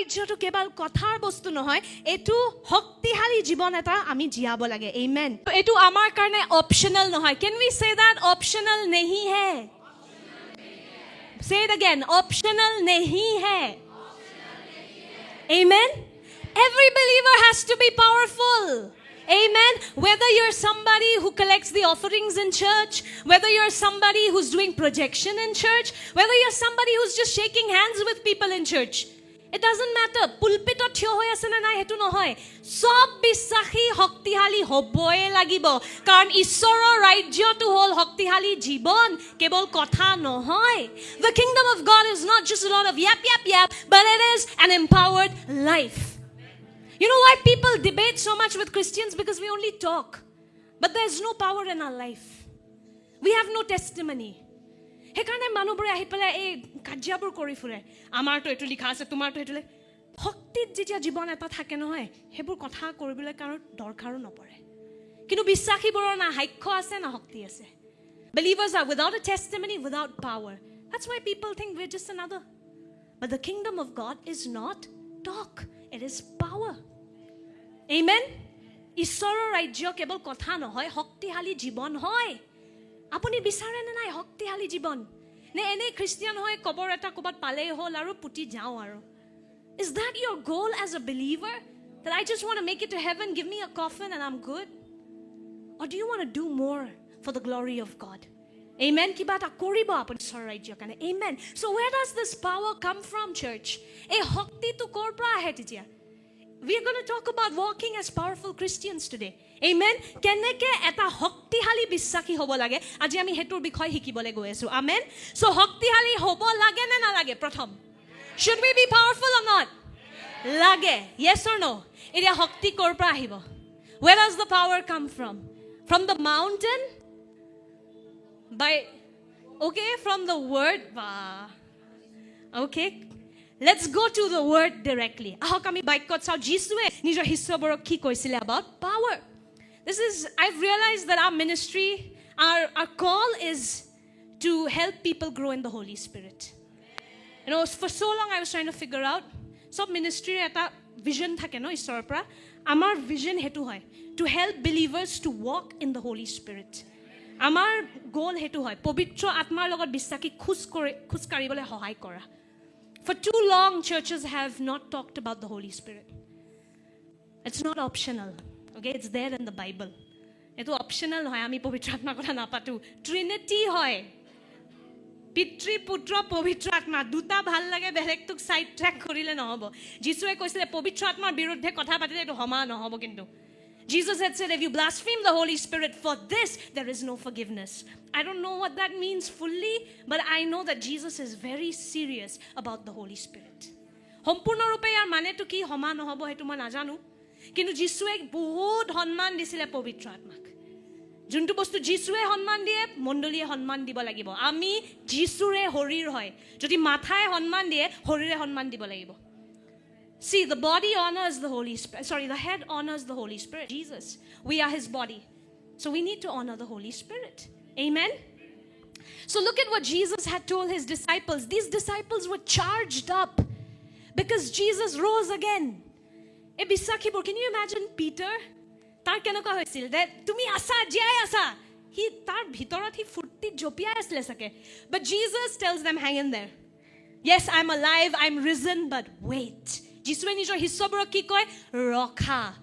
ৰাজ্যটো কেৱল কথাৰ বস্তু নহয়, এটো শক্তিশালী জীৱন এটা আমি জীয়াব লাগে। আমেন। এটো আমাৰ কাৰণে অপচনেল নহয়। Can we say that? Optional nahi hai. Say it again. Optional nahi hai. Amen. Every believer has to be powerful. Amen. Whether you're somebody who collects the offerings in church, whether you're somebody who's doing projection in church, whether you're somebody who's just shaking hands with people in church, it doesn't matter. Pulpit or thyo hoy ase na nai hetu nohoy. Sob bisakhi hoktihali hoboy lagibo. Karon Ishorer rajyo tu hol hoktihali jibon, kebol kotha nohoy. The kingdom of God is not just a lot of yap yap yap, but it is an empowered life. You know why people debate so much with Christians? Because we only talk. But there's no power in our life. We have no testimony. Hekarne manubore ahi pela ei kajjabur kori fure. Amarto etu likha ase, tumarto etu le. Hoktit jetia jibon eta thake nohoy, hebur kotha koribole karon dorkaru nopore. Kintu bisakhi boror na haikho ase na hokti ase. Believers are without a testimony, without power. That's why people think we're just another. But the kingdom of God is not talk. It is power. Amen. Ishorer rajyo kebol kotha nohoy, hoktihali jibon hoy. Apuni bisare na nai hoktihali jibon. Ne ene Christian hoy kobor eta kobat palei hol aru puti jao aru. Is that your goal as a believer? That I just want to make it to heaven, give me a coffin and I'm good? Or do you want to do more for the glory of God? Amen. Kiba ta koribo apuni ishorer rajyo kane. Amen. So where does this power come from, church? Ei hokti tu kor pra ahe titia? We are going to talk about walking as powerful Christians today. Amen. Keneke eta hoktihali bisakhi hobo lage. Aji ami hetur bikhoy hikibole goi asu. Amen. So hoktihali hobo lage na na lage prothom? Should we be powerful or not? Lage. Yes or no? Eria hokti kor pra ahibo? Where does the power come from? From the mountain? From the word. Okay. Let's go to the word directly. Ahok ami baikot sao Jisue nijor hissoborok ki koisile about power. I've realized that our ministry, our call is to help people grow in the Holy Spirit. You know, for so long I was trying to figure out, sob ministry eta vision thake no Ishorer pra. Amar vision hetu hoy to help believers to walk in the Holy Spirit. Amar goal hetu hoy pabitra atmar logot bisakhi khus karibole hohay kora. For too long, churches have not talked about the Holy Spirit. It's not optional. Okay, it's there in the Bible. It's optional. Ami pavitra atma kotha napatu. Trinity hoy. Pitri putra pavitra atma. Duta bhal lage belek tuk side track korile nohobo. Jisue koisile pavitra atmar biruddhe kotha patile etu homa nohobo kintu. Jesus had said, if you blaspheme the Holy Spirit for this, there is no forgiveness. I don't know what that means fully, but I know that Jesus is very serious about the Holy Spirit. Hompurno rupe yar mane tu ki homa nohobo hetu ma najanu. Kintu Jisue bahut honman disile pavitra atmak. Juntu bostu Jisue honman diye, mondoliye honman dibo lagibo. Ami Jisure horir hoy. Jodi mathaye honman diye, horire honman dibo lagibo. See, the body honors the Holy Spirit. Sorry, the head honors the Holy Spirit. Jesus. We are his body. So we need to honor the Holy Spirit. Amen? So look at what Jesus had told his disciples. These disciples were charged up because Jesus rose again. Can you imagine Peter? But Jesus tells them, hang in there. Yes, I'm alive, I'm risen, but wait. Jisue nijor hissoborok ki koy rokha.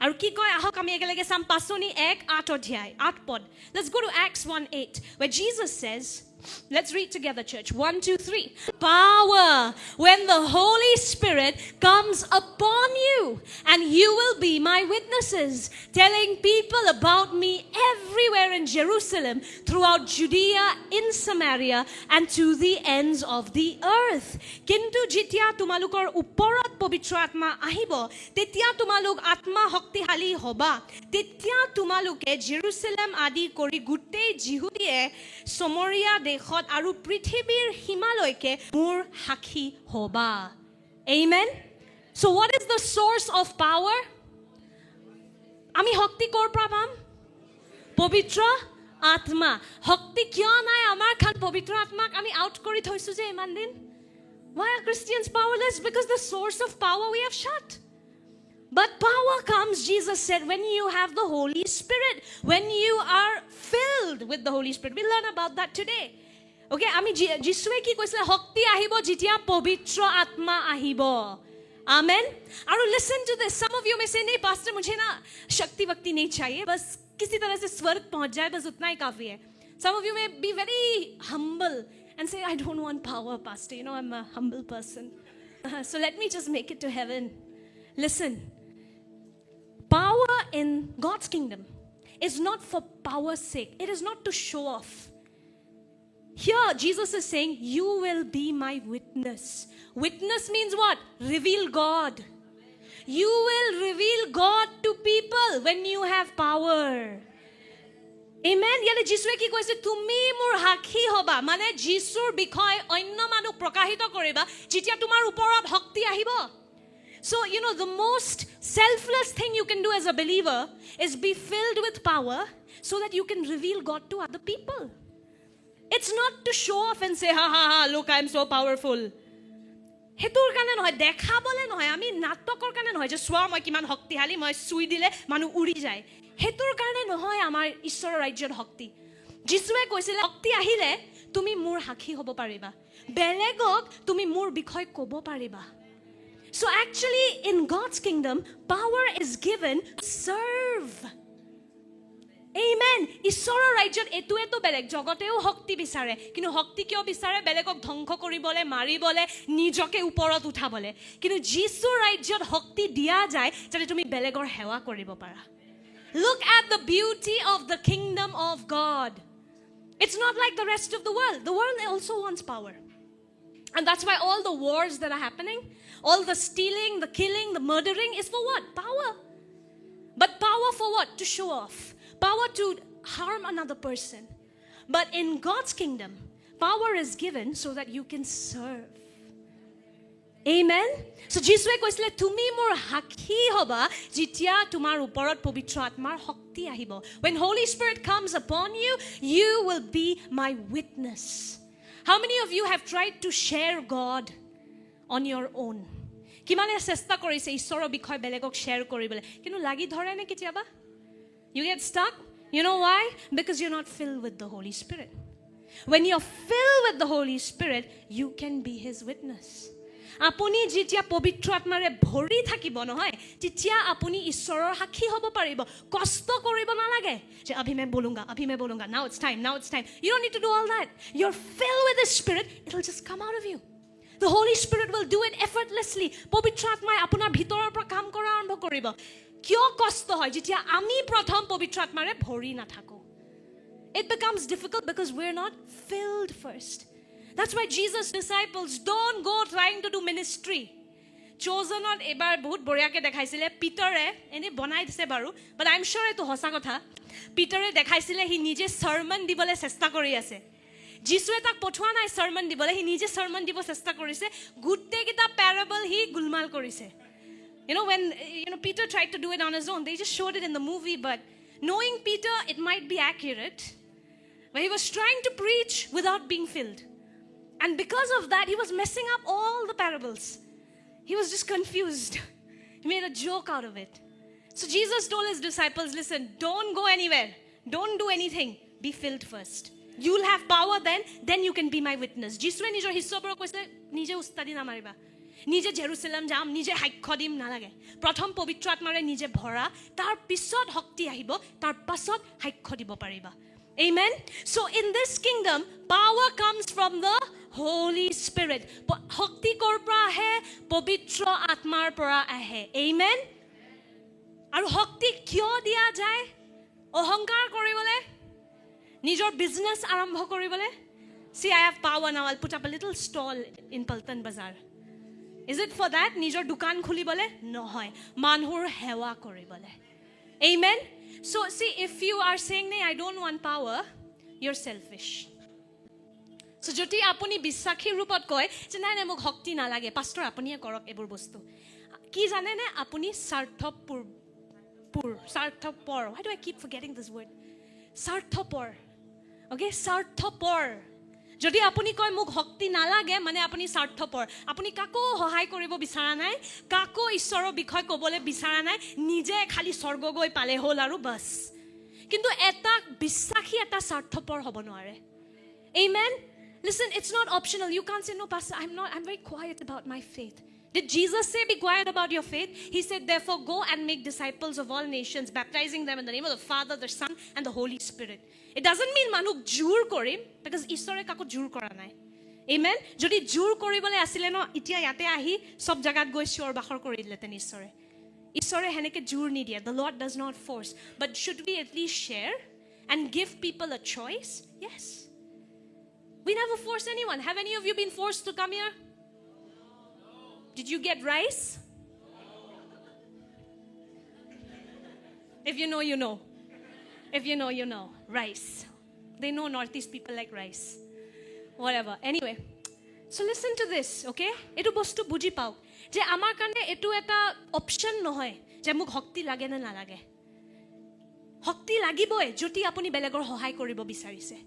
Aru ki koy ahok ami ekelege sam 5:1 odhyay 8 pod. Let's go to Acts 1:8 where Jesus says, let's read together, church. 1, 2, 3. Power when the Holy Spirit comes upon you, and you will be my witnesses, telling people about me everywhere in Jerusalem, throughout Judea, in Samaria, and to the ends of the earth. Kintu jitia tumalukor uporat pavitra atma ahibo, tetia tumaluk atma hoktihali hoba. Tetia tumaluke Jerusalem adi kori gutei Jehudie Somoria dekhot aru prithibir himaloike mur hakhi hoba. Amen. So what is the source of power? Ami hokti kor pra pam? Pavitra atma. Hokti kyo nai amar khan pavitra atmak ami out kori thoisu je iman din? Why are Christians powerless? Because the source of power we have shut. But power comes, Jesus said, when you have the Holy Spirit, when you are filled with the Holy Spirit. We'll learn about that today. Okay, আমি যিশুৱে কি কৈছিলে শক্তি আহিব যেতিয়া পবিত্ৰ আত্মা আহিব. Amen. আৰু listen to this. Some of you may say, नहीं pastor मुझे ना शक्ति वक्ति नहीं चाहिए, बस किसी तरह से स्वर्ग पहुंच जाए, बस उतना ही काफी है. Some of you may be very humble and say, I don't want power, pastor. You know, I'm a humble person. So let me just make it to heaven. Listen. Power in God's kingdom is not for power's sake. It is not to show off. Here, Jesus is saying, you will be my witness. Witness means what? Reveal God. You will reveal God to people when you have power. Amen. ইয়ালে যিশুৱে কি কৈছে তুমি মোৰ সাক্ষী হবা মানে যিশুৰ বিষয় অন্য মানুহ প্ৰকাশিত কৰিবা যেতিয়া তোমাৰ ওপৰত শক্তি আহিব. So, you know, the most selfless thing you can do as a believer is be filled with power so that you can reveal God to other people. It's not to show off and say, ha ha ha, look, I'm so powerful. হেতুৰ কাৰণে নহয়, দেখাবলে নহয়, আমি নাটকৰ কাৰণে নহয় যে চোৱা মই কিমান শক্তিশালী, মই চুই দিলে মানুহ উৰি যায়. হেতুৰ কাৰণে নহয় আমাৰ ঈশ্বৰৰ ৰাজ্যৰ শক্তি. যিশুৱে কৈছিলে শক্তি আহিলে তুমি মোৰ সাক্ষী হ'ব পাৰিবা, বেলেগক তুমি মোৰ বিষয় ক'ব পাৰিবা. So actually in God's kingdom, power is given to serve. Amen. ঈশ্বৰৰ ৰাজ্যত এটোৱেটো বেলেগ জগতেও শক্তি বিচাৰে, কিন্তু শক্তি কিয় বিচাৰে? বেলেগক ধ্বংস কৰিবলে, মাৰিবলে, নিজকে ওপৰত উঠাবলে. কিন্তু যীশুৰ ৰাজ্যত শক্তি দিয়া যায় যাতে তুমি বেলেগৰ সেৱা কৰিব পাৰা. Look at the beauty of the kingdom of God. It's not like the rest of the world. The world also wants power. And that's why all the wars that are happening, all the stealing, the killing, the murdering is for what? Power. But power for what? To show off. Power to harm another person. But in God's kingdom, power is given so that you can serve. Amen. So যিশুৱে কৈছিলে তুমি মোৰ সাক্ষী হবা যেতিয়া তোমাৰ ওপৰত পবিত্ৰ আত্মাৰ শক্তি আহিব. When Holy Spirit comes upon you, you will be my witness. How many of you have tried to share God on your own? কিমানে চেষ্টা কৰিছে ঈশ্বৰৰ বিষয় বেলেগক শ্বেয়াৰ কৰিবলৈ, কিন্তু লাগি ধৰে নে কেতিয়াবা? You get stuck. You know why? Because you're not filled with the Holy Spirit. When you're filled with the Holy Spirit, you can be His witness. আপুনি যেতিয়া পবিত্ৰ আত্মাৰে ভৰি থাকিব নহয়, তেতিয়া আপুনি ঈশ্বৰৰ সাক্ষী হ'ব পাৰিব. কষ্ট কৰিব নালাগে যে अभी मैं बोलूंगा. Now it's time. You don't need to do all that. You're filled with the Spirit. It'll just come out of you. The Holy Spirit will do it effortlessly. পবিত্ৰ আত্মাই আপোনাৰ ভিতৰৰ পৰা কাম কৰা আৰম্ভ কৰিব. কিয় কষ্ট হয় যেতিয়া আমি প্ৰথম পবিত্ৰ আত্মাৰে ভৰি নাথাকো? It becomes difficult because we're not filled first. That's why Jesus' disciples don't go trying to do ministry. Chosenot ebar bahut boriake dekhaisile Peter-e ene banai dise baru, but I'm sure eto hosa kotha. Peter-e dekhaisile hi nije sermon dibole chesta kori ase. Jisue tak pothwa nai sermon dibole, hi nije sermon dibo chesta korise, gutte kita parable hi gulmal korise. You know, when Peter tried to do it on his own, they just showed it in the movie, but knowing Peter, it might be accurate. But he was trying to preach without being filled. And because of that, he was messing up all the parables. He was just confused. He made a joke out of it. So Jesus told his disciples, listen, don't go anywhere. Don't do anything. Be filled first. You'll have power then you can be my witness. Jiswe nijor hissobor koise nije ustadi na mariba. Nije Jerusalem jam, nije সাক্ষ্য দিম নালাগে. প্ৰথম পবিত্ৰ আত্মাৰে নিজে ভৰা, তাৰ পিছত শক্তি আহিব, তাৰ পাছত সাক্ষ্য দিব পাৰিবা. Amen. So in this kingdom, power comes from the Holy Spirit. শক্তি কৰ পৰা আহে? পবিত্ৰ আত্মাৰ পৰা আহে. Amen. আৰু শক্তি কিয় দিয়া যায়? অহংকাৰ কৰিবলে, নিজৰ বিজনেছ আৰম্ভ কৰিবলে. See, I have power now. I'll put up a little stall in Paltan Bazaar. Is it for that? Nijor dukan khulibole? Nohoy. Manhur hewa koribole. Amen. So see, if you are saying, "Nay, I don't want power," you're selfish. So joti apuni bisakhi rupot koy, je nai mok shakti na lage. Pastor apuni korok ebur bostu. Ki jane ne apuni sarthopur. Why do I keep forgetting this word? Sarthopor. Okay, sarthopor. যদি আপুনি কয় মোক শক্তি নালাগে মানে আপুনি স্বাৰ্থপৰ আপুনি কাকো সহায় কৰিব বিচৰা নাই কাকো ঈশ্বৰৰ বিষয় ক'বলৈ বিচৰা নাই নিজে খালি স্বৰ্গ গৈ পালে হ'ল আৰু বাস কিন্তু এটা বিশ্বাসী এটা স্বাৰ্থপৰ হ'ব নোৱাৰে amen listen it's not optional you can't say no pastor I'm very quiet about my faith did Jesus say be quiet about your faith he said therefore go and make disciples of all nations baptizing them in the name of the Father the Son and the Holy Spirit it doesn't mean manuk jur korim because ঈশ্বৰে কাকো জোৰ কৰা নাই amen যদি জোৰ কৰিবলৈ আছিল ন ইতিয়া ইয়াতে আহি সব জাগাত গৈ চিঞৰ বাখৰ কৰি দিলেতেন ঈশ্বৰে হেনেকে জোৰ নিদিয়ে the Lord does not force but should we at least share and give people a choice yes we never force anyone have any of you been forced to come here did you get rice if you know you know if you know you know rice they know northeast people like rice whatever anyway so listen to this okay etu bostu buji pao je amar kane etu eta option nohoy je muk shakti lage na nalage shakti lagiboy joti apuni belegor hohay koribo bisarise